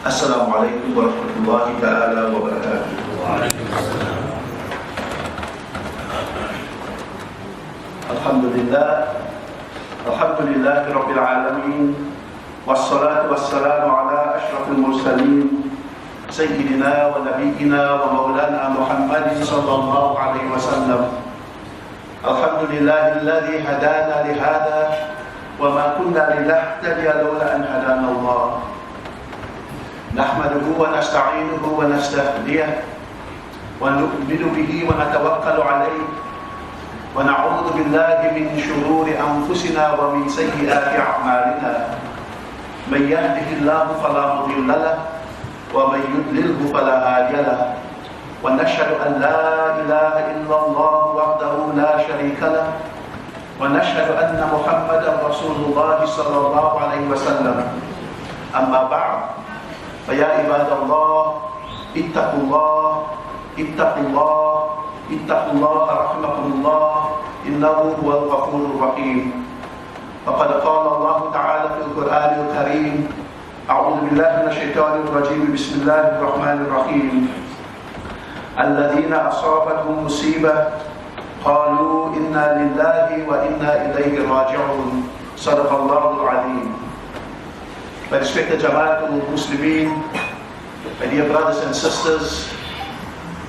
Assalamu alaikum wa rahmatullahi ta'ala wa barakatuh. Alhamdulillah, alhamdulillahi rabbil alameen, wassalatu wassalamu ala ashrafil mursaleen, sayyidina wa nabiyyina wa maulana Muhammadin sallallahu alaihi wasallam. Alhamdulillahi alladhi hadana lihada wa ma kunna linahtadiya lawla an hadana Allah. نحمده ونستعينه ونستهديه ونؤمن به ونتوكل عليه ونعوذ بالله من شرور أنفسنا ومن سيئات أعمالنا من يهده الله فلا مضل له ومن يضلله فلا هادي له ونشهد أن لا إله إلا الله وحده لا شريك له ونشهد أن محمدا رسول الله صلى الله عليه وسلم. أما بعد فيا عباد الله اتقوا الله اتقوا الله اتقوا الله رحمكم الله إنه هو الغفور الرحيم. وقد قال الله تعالى في القرآن الكريم أعوذ بالله من الشيطان الرجيم بسم الله الرحمن الرحيم الذين أصابتهم مصيبة قالوا إنا لله وإنا إليه راجعون صدق الله العظيم. My respected Jamaatul Muslimin, my dear brothers and sisters,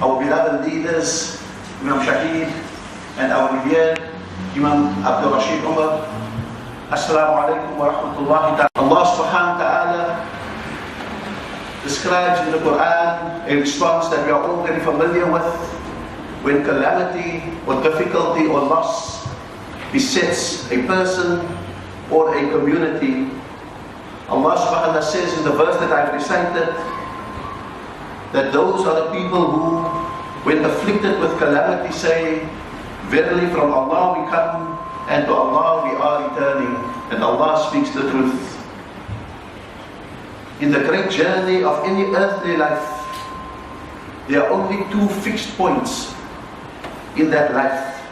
our beloved leaders, Imam Shahid and our revered Imam Abdul Rashid Umar, Assalamu alaikum wa rahmatullahi ta'ala. Allah subhanahu wa ta'ala describes in the Quran a response that we are all very familiar with when calamity or difficulty or loss besets a person or a community. Allah subhanahu wa ta'ala says in the verse that I've recited that those are the people who, when afflicted with calamity, say, verily from Allah we come and to Allah we are returning, and Allah speaks the truth. In the great journey of any earthly life, there are only two fixed points in that life: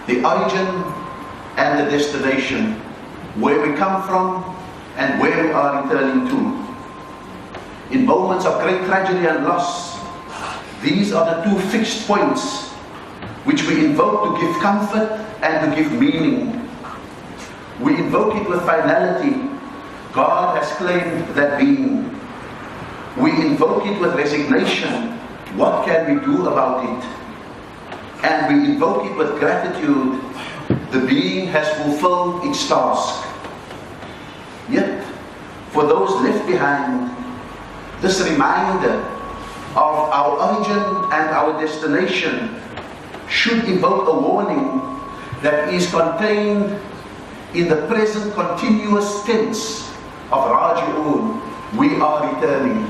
the origin and the destination, where we come from and where we are returning to. In moments of great tragedy and loss, these are the two fixed points which we invoke to give comfort and to give meaning. We invoke it with finality. God has claimed that being. We invoke it with resignation. What can we do about it? And we invoke it with gratitude. The being has fulfilled its task. Yet, for those left behind, this reminder of our origin and our destination should evoke a warning that is contained in the present continuous tense of Raji'un. We are returning.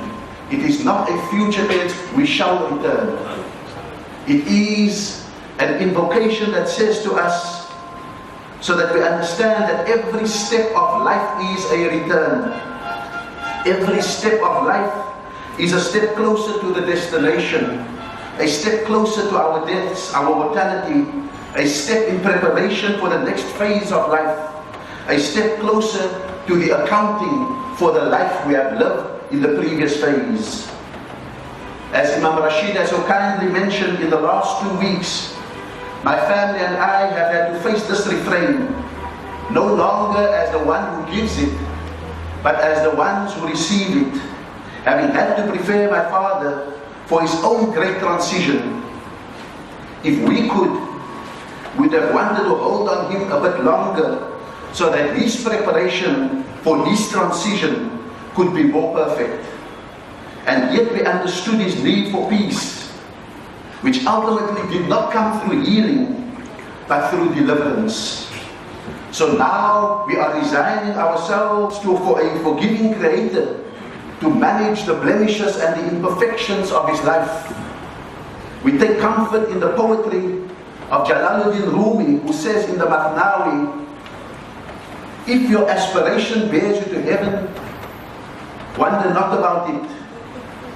It is not a future tense, we shall return. It is an invocation that says to us, so that we understand that every step of life is a return. Every step of life is a step closer to the destination, a step closer to our deaths, our mortality, a step in preparation for the next phase of life, a step closer to the accounting for the life we have lived in the previous phase. As Imam Rashid has so kindly mentioned in the last 2 weeks, my family and I have had to face this refrain, no longer as the one who gives it, but as the ones who receive it, having had to prepare my father for his own great transition. If we could, we'd have wanted to hold on him a bit longer, so that his preparation for his transition could be more perfect. And yet we understood his need for peace, which ultimately did not come through healing, but through deliverance. So now we are resigning ourselves for a forgiving Creator to manage the blemishes and the imperfections of his life. We take comfort in the poetry of Jalaluddin Rumi, who says in the Mathnawi, if your aspiration bears you to heaven, wonder not about it.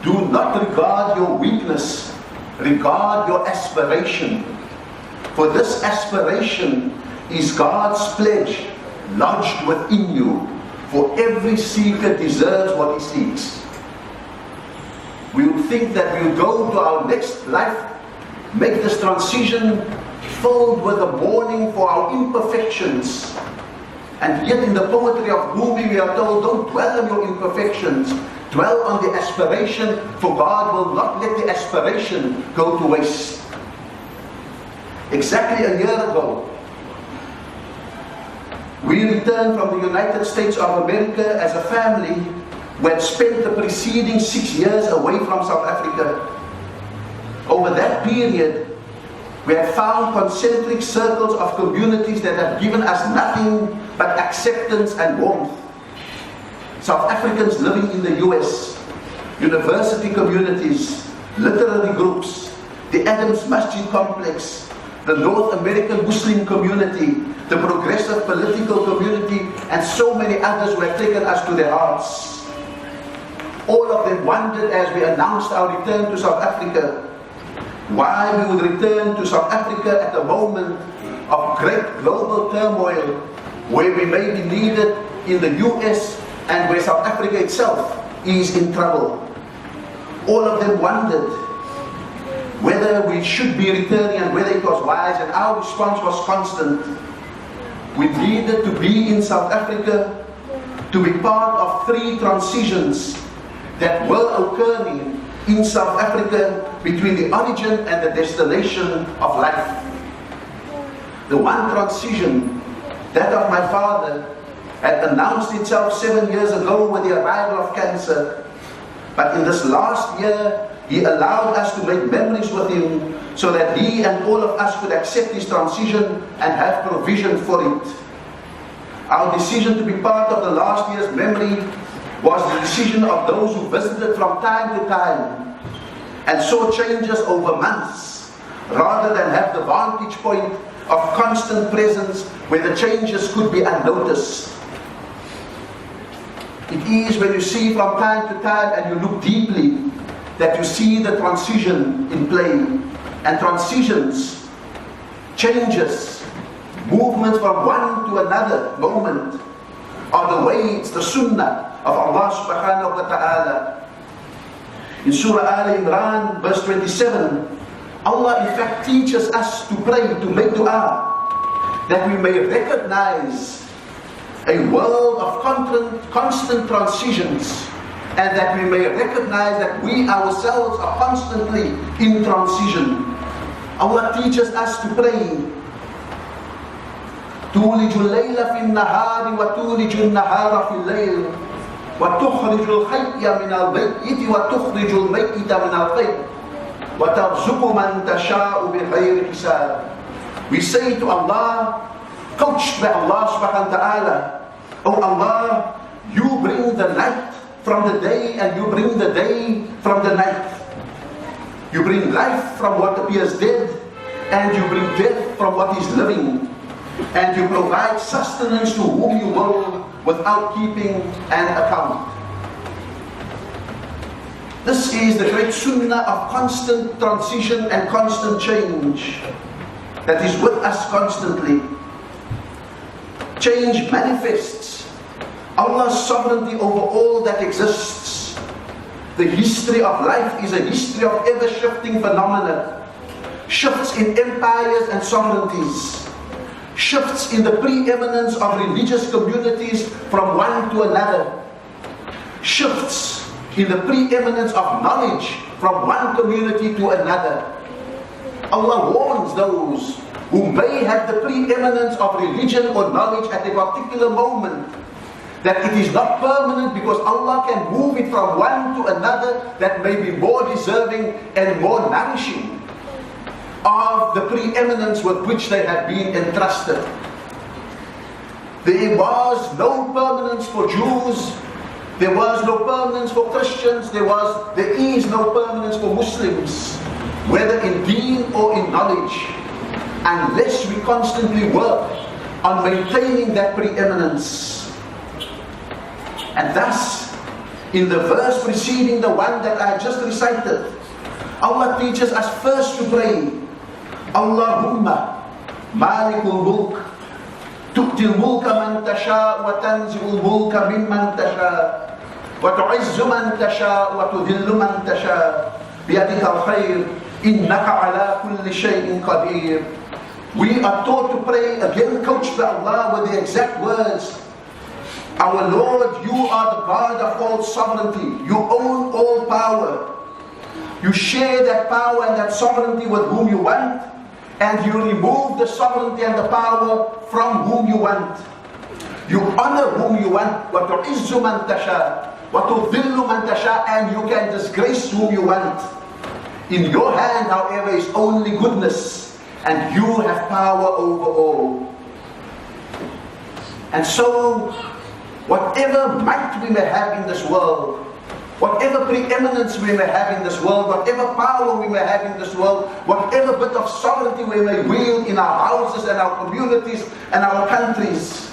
Do not regard your weakness, regard your aspiration. For this aspiration is God's pledge lodged within you. For every seeker deserves what he seeks. we would think that we would go to our next life, make this transition filled with the mourning for our imperfections. And yet in the poetry of Rumi we are told, don't dwell on your imperfections, dwell on the aspiration, for God will not let the aspiration go to waste. Exactly a year ago, we returned from the United States of America as a family who had spent the preceding 6 years away from South Africa. Over that period, we have found concentric circles of communities that have given us nothing but acceptance and warmth. South Africans living in the US, university communities, literary groups, the Adams Masjid complex, the North American Muslim community, the progressive political community, and so many others who have taken us to their hearts. All of them wondered as we announced our return to South Africa, why we would return to South Africa at a moment of great global turmoil, where we may be needed in the US and where South Africa itself is in trouble. All of them wondered whether we should be returning and whether it was wise, and our response was constant. We needed to be in South Africa to be part of 3 transitions that were occurring in South Africa between the origin and the destination of life. The one transition, that of my father, had announced itself 7 years ago with the arrival of cancer. But in this last year, he allowed us to make memories with him so that he and all of us could accept his transition and have provision for it. Our decision to be part of the last year's memory was the decision of those who visited from time to time and saw changes over months, rather than have the vantage point of constant presence where the changes could be unnoticed. It is when you see from time to time and you look deeply that you see the transition in play. And transitions, changes, movements from one to another moment are the way, it's the sunnah of Allah subhanahu wa ta'ala. In Surah Al-Imran, verse 27, Allah in fact teaches us to pray, to make dua, that we may recognize a world of constant transitions, and that we may recognize that we ourselves are constantly in transition. Allah teaches us to pray, تولج الليل في النهار وتولج النهار في الليل وتخرج الحي من الميت وتخرج الميت من الحي وترزق من تشاء بغير حساب. We say to Allah, coached by Allah subhanahu wa ta'ala, oh Allah, you bring the night from the day and you bring the day from the night. You bring life from what appears dead and you bring death from what is living. And you provide sustenance to whom you will without keeping an account. This is the great sunnah of constant transition and constant change that is with us constantly. Change manifests Allah's sovereignty over all that exists. The history of life is a history of ever-shifting phenomena. Shifts in empires and sovereignties. Shifts in the preeminence of religious communities from one to another. Shifts in the preeminence of knowledge from one community to another. Allah warns those who may have the preeminence of religion or knowledge at a particular moment that it is not permanent, because Allah can move it from one to another that may be more deserving and more nourishing of the preeminence with which they have been entrusted. There was no permanence for Jews, there was no permanence for Christians, there is no permanence for Muslims, whether in deen or in knowledge, unless we constantly work on maintaining that preeminence. And thus, in the verse preceding the one that I just recited, Allah teaches us first to pray, Allahumma malikul mulk tu'til mulka man tasha wa tanzi'ul mulka mimman tasha وتعز من تشاء وتذل من تشاء بيدك الخير إنك على كل شيء قدير. We are taught to pray, again coached by Allah with the exact words, our Lord, you are the God of all sovereignty. You own all power. You share that power and that sovereignty with whom you want, and you remove the sovereignty and the power from whom you want. You honor whom you want. وَتُعِزُّ مَنْ تَشَاءُ وَتُذِلُّ مَنْ تَشَاءُ, and you can disgrace whom you want. In your hand, however, is only goodness, and you have power over all. And so, whatever might we may have in this world, whatever preeminence we may have in this world, whatever power we may have in this world, whatever bit of sovereignty we may wield in our houses and our communities and our countries,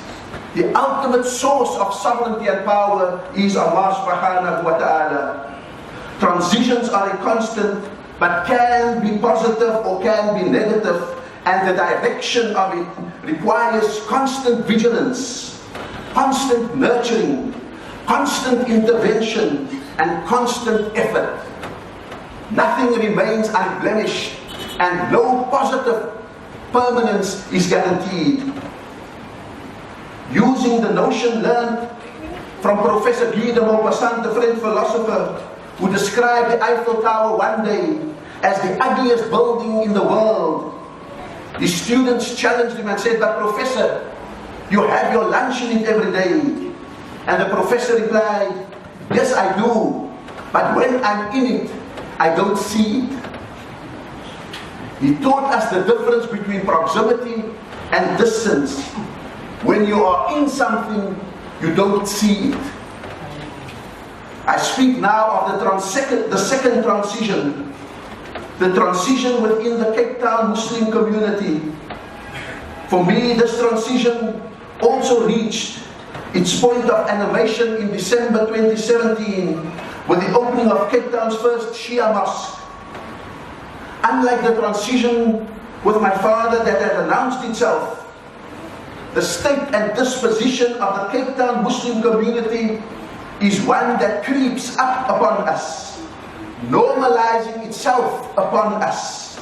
the ultimate source of sovereignty and power is Allah subhanahu wa ta'ala. Transitions are a constant, but can be positive or can be negative, and the direction of it requires constant vigilance, constant nurturing, constant intervention, and constant effort. Nothing remains unblemished, and no positive permanence is guaranteed. Using the notion learned from Professor Guy de Maupassant, the French philosopher, who described the Eiffel Tower one day as the ugliest building in the world, his students challenged him and said, "But Professor, you have your lunch in it every day." And the professor replied, "Yes, I do, but when I'm in it, I don't see it." He taught us the difference between proximity and distance. When you are in something, you don't see it. I speak now of the second transition, the transition within the Cape Town Muslim community. For me, this transition also reached its point of animation in December 2017 with the opening of Cape Town's first Shia mosque. Unlike the transition with my father that had announced itself, the state and disposition of the Cape Town Muslim community is one that creeps up upon us, normalizing itself upon us,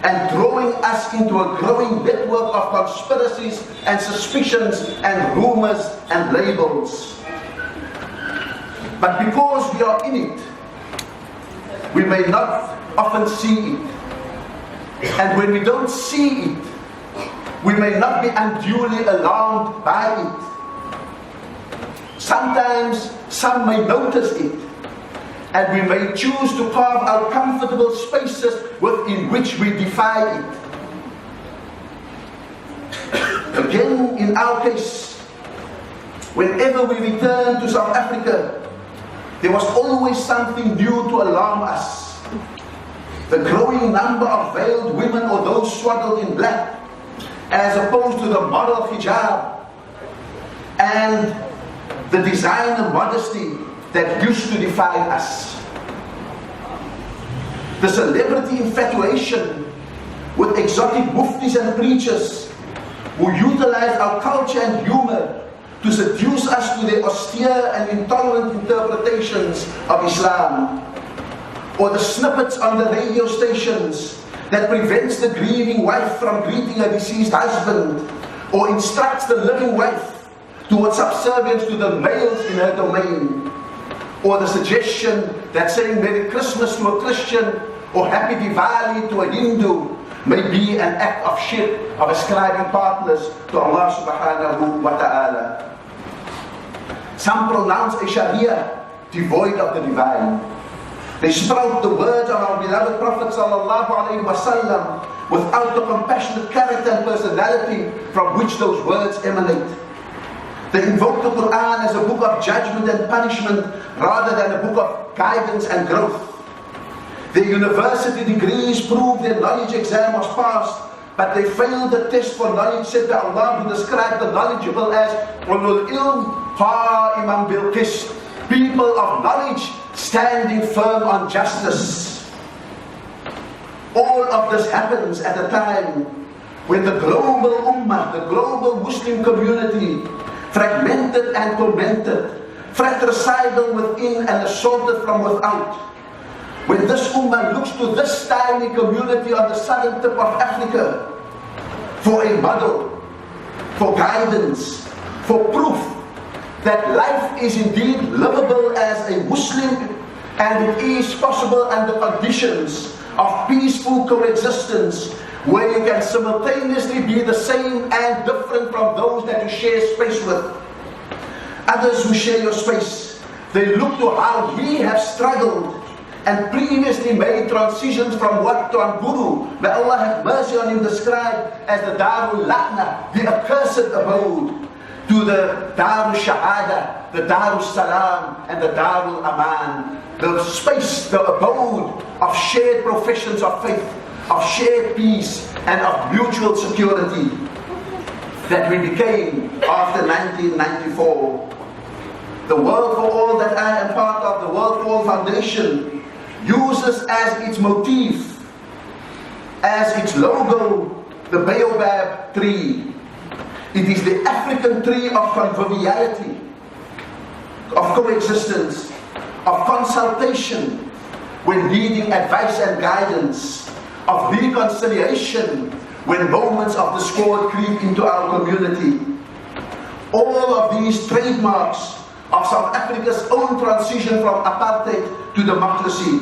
and drawing us into a growing network of conspiracies and suspicions and rumors and labels. But because we are in it, we may not often see it. And when we don't see it, we may not be unduly alarmed by it. Sometimes some may notice it, and we may choose to carve out comfortable spaces within which we defy it. Again, in our case, whenever we returned to South Africa, there was always something new to alarm us. The growing number of veiled women or those swaddled in black, as opposed to the moral hijab and the designer modesty that used to define us. The celebrity infatuation with exotic muftis and preachers who utilize our culture and humor to seduce us to their austere and intolerant interpretations of Islam, or the snippets on the radio stations that prevents the grieving wife from greeting a deceased husband, or instructs the living wife towards subservience to the males in her domain, or the suggestion that saying Merry Christmas to a Christian or Happy Diwali to a Hindu may be an act of shirk, of ascribing partners to Allah subhanahu wa ta'ala. Some pronounce a Sharia devoid of the divine. They sprout the words of our beloved Prophet sallallahu alaihi wasallam without the compassionate character and personality from which those words emanate. They invoke the Quran as a book of judgment and punishment rather than a book of guidance and growth. Their university degrees prove their knowledge exam was passed, but they failed the test for knowledge, said by Allah, who described the knowledgeable as ulul ilm qa'iman bil qist, people of knowledge standing firm on justice. All of this happens at a time when the global ummah, the global Muslim community, fragmented and tormented, fratricidal within and assaulted from without. When this ummah looks to this tiny community on the southern tip of Africa for a model, for guidance, for proof that life is indeed livable as a Muslim, and it is possible under conditions of peaceful coexistence where you can simultaneously be the same and different from those that you share space with. Others who share your space, they look to how he has struggled and previously made transitions from what Tuan-Guru, may Allah have mercy on him, described as the Darul La'na, the accursed abode, to the Darul Shahada, the Darul Salam, and the Darul Aman, the space, the abode of shared professions of faith, of shared peace, and of mutual security that we became after 1994. The World for All that I am part of, the World for All Foundation, uses as its motif, as its logo, the baobab tree. It is the African tree of conviviality, of coexistence, of consultation when needing advice and guidance, of reconciliation when moments of discord creep into our community. All of these trademarks of South Africa's own transition from apartheid to democracy,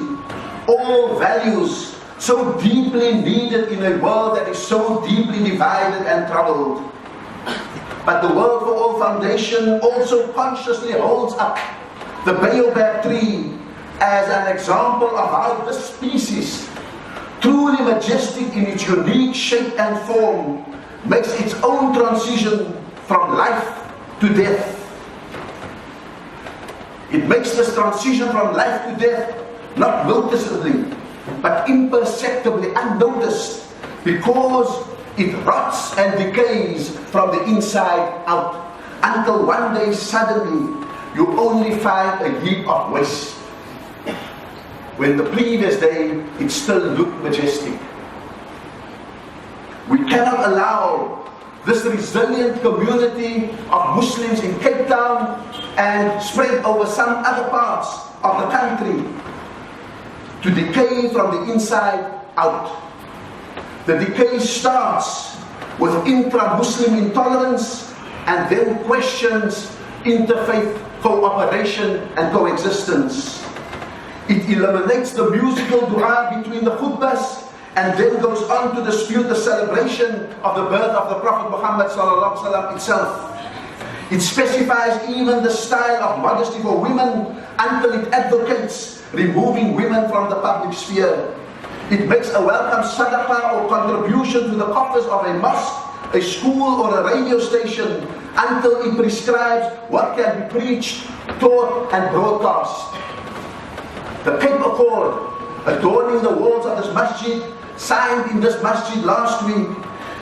all values so deeply needed in a world that is so deeply divided and troubled. But the World for All Foundation also consciously holds up the baobab tree as an example of how this species, truly majestic in its unique shape and form, makes its own transition from life to death. It makes this transition from life to death not noticeably, but imperceptibly unnoticed, because it rots and decays from the inside out, until one day suddenly you only find a heap of waste, when the previous day it still looked majestic. We cannot allow this resilient community of Muslims in Cape Town and spread over some other parts of the country to decay from the inside out. The decay starts with intra-Muslim intolerance and then questions interfaith cooperation and coexistence. It eliminates the musical dua between the khutbahs and then goes on to dispute the celebration of the birth of the Prophet Muhammad ﷺ itself. It specifies even the style of modesty for women until it advocates removing women from the public sphere. It makes a welcome sadaqah or contribution to the coffers of a mosque, a school or a radio station until it prescribes what can be preached, taught and broadcast. The paper cord adorning the walls of this masjid, signed in this masjid last week,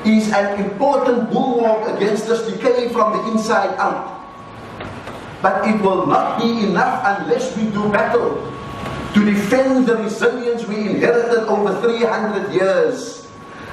is an important bulwark against this decay from the inside out. But it will not be enough unless we do battle to defend the resilience we inherited over 300 years.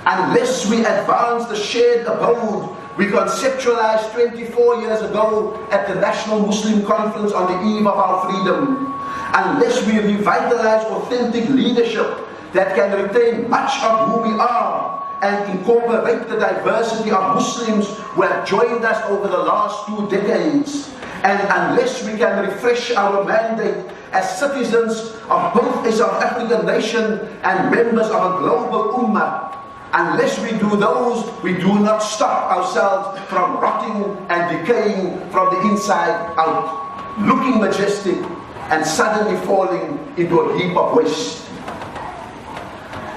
Unless we advance the shared abode we conceptualized 24 years ago at the National Muslim Conference on the eve of our freedom. Unless we revitalize authentic leadership that can retain much of who we are and incorporate the diversity of Muslims who have joined us over the last 2 decades. And unless we can refresh our mandate as citizens of both a South African nation and members of a global ummah, unless we do those, we do not stop ourselves from rotting and decaying from the inside out, looking majestic and suddenly falling into a heap of waste.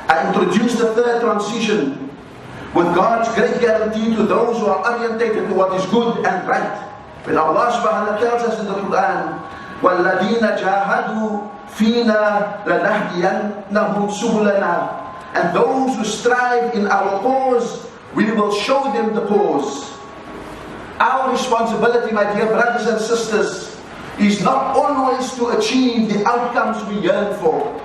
I introduced the third transition with God's great guarantee to those who are orientated to what is good and right. When Allah subhanahu wa ta'ala tells us in the Quran, وَالَّذِينَ جَاهَدُوا فِينَا لَنَهْدِيَنَّهُمْ سُبُلَنَا, and those who strive in our cause, we will show them the cause. Our responsibility, my dear brothers and sisters, is not always to achieve the outcomes we yearn for.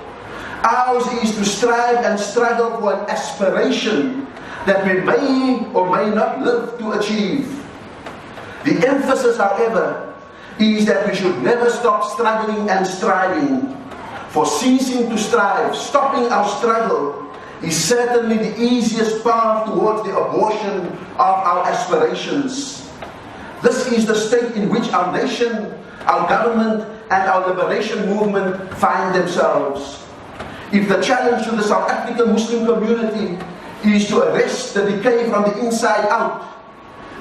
Ours is to strive and struggle for an aspiration that we may or may not live to achieve. The emphasis, however, is that we should never stop struggling and striving. For ceasing to strive, stopping our struggle, is certainly the easiest path towards the abortion of our aspirations. This is the state in which our nation, our government, and our liberation movement find themselves. If the challenge to the South African Muslim community is to arrest the decay from the inside out,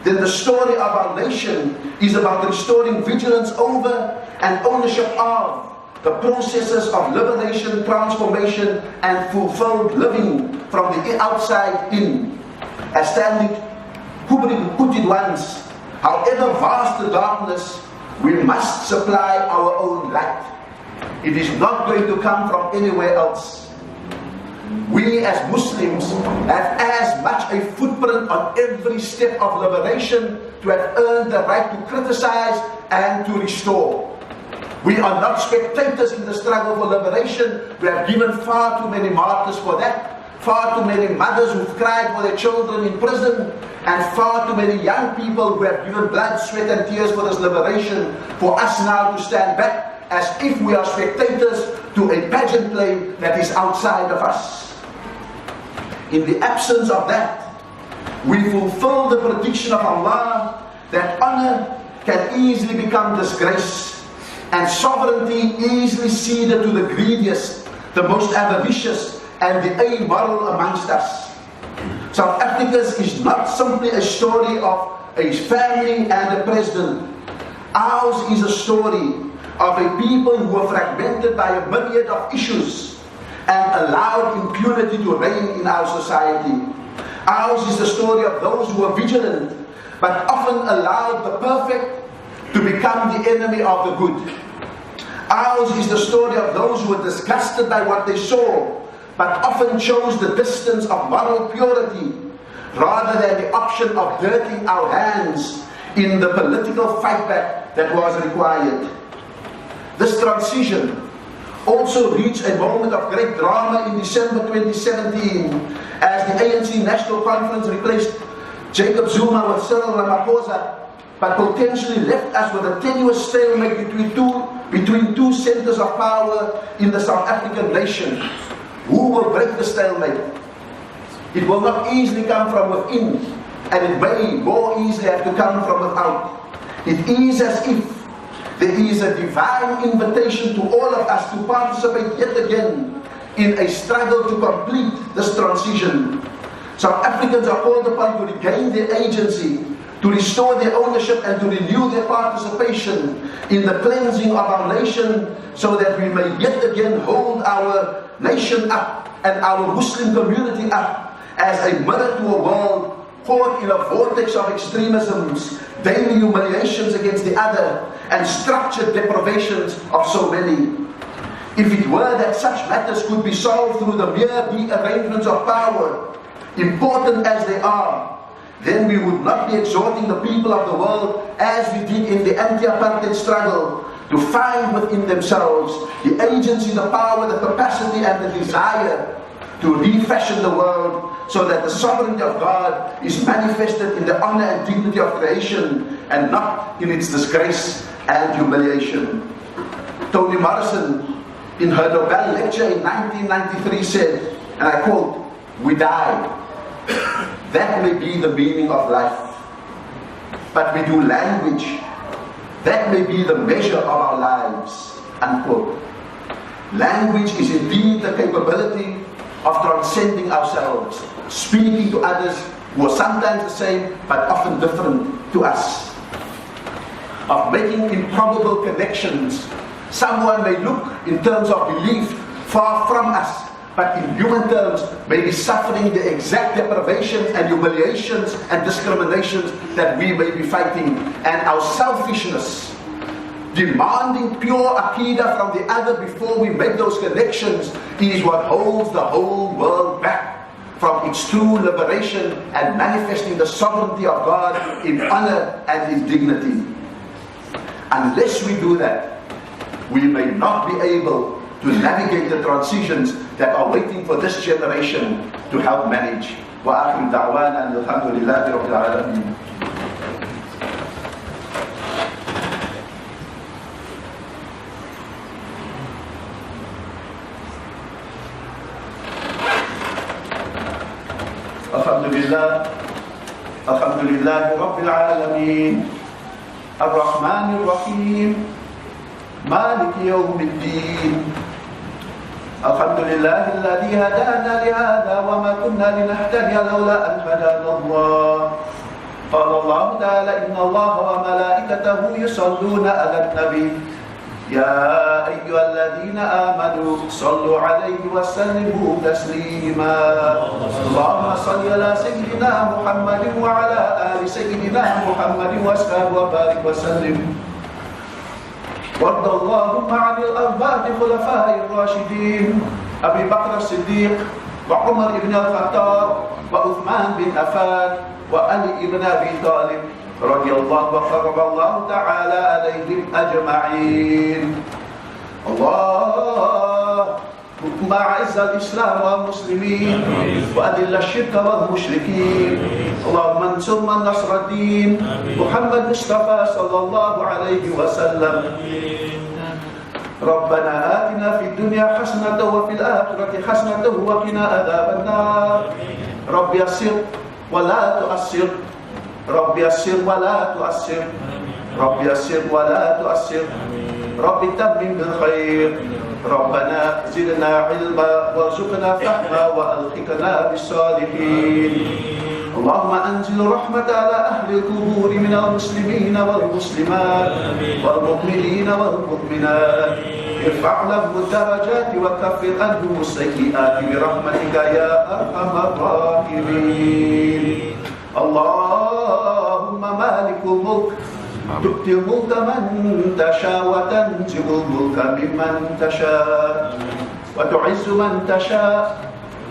then the story of our nation is about restoring vigilance over and ownership of the processes of liberation, transformation, and fulfilled living from the outside in. As Stanley Kubrick put it once, however vast the darkness, we must supply our own light. It is not going to come from anywhere else. We as Muslims have as much a footprint on every step of liberation to have earned the right to criticize and to restore. We are not spectators in the struggle for liberation. We have given far too many martyrs for that, far too many mothers who've cried for their children in prison, and far too many young people who have given blood, sweat and tears for this liberation, for us now to stand back as if we are spectators to a pageant play that is outside of us. In the absence of that, we fulfill the prediction of Allah that honor can easily become disgrace, and sovereignty easily ceded to the greediest, the most avaricious, and the amoral amongst us. South Africa's is not simply a story of a family and a president. Ours is a story of a people who were fragmented by a myriad of issues and allowed impunity to reign in our society. Ours is the story of those who were vigilant, but often allowed the perfect to become the enemy of the good. Ours is the story of those who were disgusted by what they saw, but often chose the distance of moral purity rather than the option of dirtying our hands in the political fightback that was required. This transition also reached a moment of great drama in December 2017 as the ANC National Conference replaced Jacob Zuma with Cyril Ramaphosa, but potentially left us with a tenuous stalemate between two centers of power in the South African nation. Who will break the stalemate? It will not easily come from within, and it may more easily have to come from without. It is as if there is a divine invitation to all of us to participate yet again in a struggle to complete this transition. South Africans are called upon to regain their agency, to restore their ownership, and to renew their participation in the cleansing of our nation, so that we may yet again hold our nation up and our Muslim community up as a mirror to a world caught in a vortex of extremisms, daily humiliations against the other, and structured deprivations of so many. If it were that such matters could be solved through the mere rearrangements of power, important as they are, then we would not be exhorting the people of the world, as we did in the anti-apartheid struggle, to find within themselves the agency, the power, the capacity, and the desire to refashion the world so that the sovereignty of God is manifested in the honor and dignity of creation and not in its disgrace and humiliation. Toni Morrison, in her Nobel lecture in 1993, said, and I quote, "We die. That may be the meaning of life. But we do language. That may be the measure of our lives." Unquote. Language is indeed the capability of transcending ourselves, speaking to others who are sometimes the same but often different to us, of making improbable connections. Someone may look in terms of belief far from us, but in human terms may be suffering the exact deprivations and humiliations and discriminations that we may be fighting. And our selfishness, demanding pure Aqidah from the other before we make those connections, is what holds the whole world back from its true liberation and manifesting the sovereignty of God in honor and in dignity. Unless we do that, we may not be able to navigate the transitions that are waiting for this generation to help manage. Wa akhiru da'wana alhamdulillahi rabbil alamin. الحمد لله رب العالمين الرحمن الرحيم مالك يوم الدين الحمد لله الذي هدانا لهذا وما كنا لنهتدي لولا أن هدانا الله قال الله تعالى إن الله وملائكته يصلون على النبي يا أيها الذين آمنوا صلوا عليه وسلموا تسليما اللهم صل على سيدنا محمد وعلى آل سيدنا محمد وأصحابه وبارك وسلم وارض اللهم عن الأربعة الخلفاء الراشدين أبي بكر الصديق وعمر بن الخطاب وعثمان بن عفان وعلي بن أبي طالب رضي الله وقرب الله تعالى عليهم أجمعين اللهم أعز الإسلام والمسلمين وأذل الشرك والمشركين اللهم انصر من نصر الدين محمد مصطفى صلى الله عليه وسلم ربنا آتنا في الدنيا حسنة وفي الآخرة حسنة وقنا عذاب النار رب يسر ولا تؤسر رب يسر ولا تؤسر رب يسر ولا تؤسر رب تمم بالخير ربنا زدنا علما وارزقنا فهما وألحقنا بالصالحين اللهم أنزل رحمة على أهل القبور من المسلمين والمسلمات والمؤمنين والمؤمنات ارفع لهم الدرجات وكفر عنهم السيئات برحمتك يا أرحم الراحمين اللهم مالك الملك تؤتي الملك من تشاء وتنزع الملك ممن تشاء وتعز من تشاء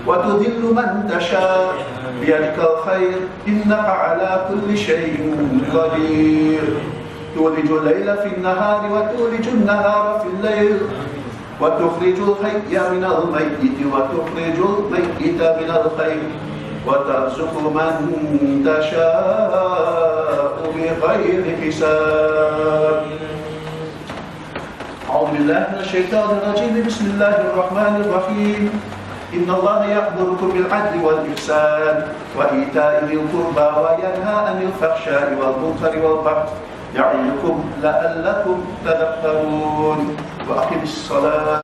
وتذل من تشاء بيدك الخير إنك على كل شيء قدير تولج الليل في النهار وتولج النهار في الليل وتخرج الحي من الميت وتخرج الميت من الحي وترزق من تشاء بغير حساب أعوذ بالله من الشيطان الرجيم بسم الله الرحمن الرحيم إن الله يأمركم بالعدل والإحسان وإيتاء ذي القربى وينهى عن الفحشاء والمنكر والبغي يعظكم لعلكم تذكرون وأقم الصلاة